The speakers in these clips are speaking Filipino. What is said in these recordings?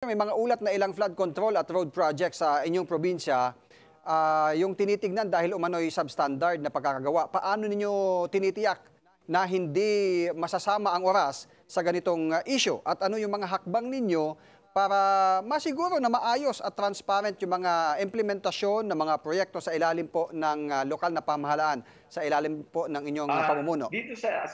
May mga ulat na ilang flood control at road projects sa inyong probinsya, yung tinitignan dahil umano'y substandard na pagkakagawa. Paano ninyo tinitiyak na hindi masasama ang oras sa ganitong issue? At ano yung mga hakbang ninyo para masiguro na maayos at transparent yung mga implementasyon ng mga proyekto sa ilalim po ng lokal na pamahalaan, sa ilalim po ng inyong pamumuno? Dito sa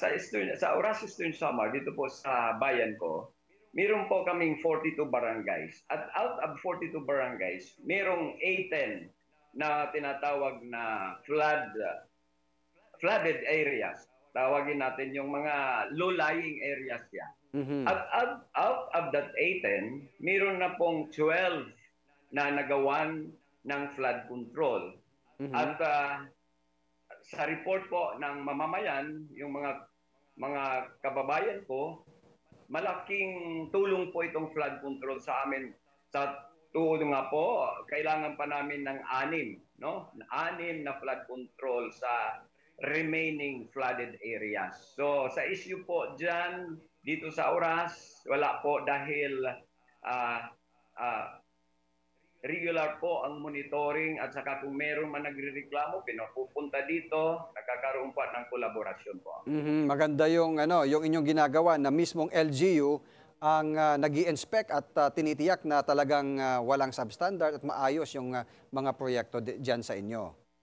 Oras Eastern Samar, dito po sa bayan ko, meron po kaming 42 barangays. At out of 42 barangays, merong 18 na tinatawag na flooded areas. Tawagin natin yung mga low-lying areas yan. At out of that 18, meron na pong 12 na nagawan ng flood control. At sa report po ng mamamayan, yung mga kababayan ko, malaking tulong po itong flood control sa amin. Sa tuod nga po, kailangan pa namin ng 6, no? 6 na flood control sa remaining flooded areas. So sa issue po dyan, dito sa Oras, wala po dahil regular po ang monitoring at saka kung meron man nagrereklamo, pinapupunta dito, nagkakaroon pa ng kolaborasyon po. Maganda yung yung inyong ginagawa na mismong LGU ang nag-i-inspect at tinitiyak na talagang walang substandard at maayos yung mga proyekto diyan sa inyo.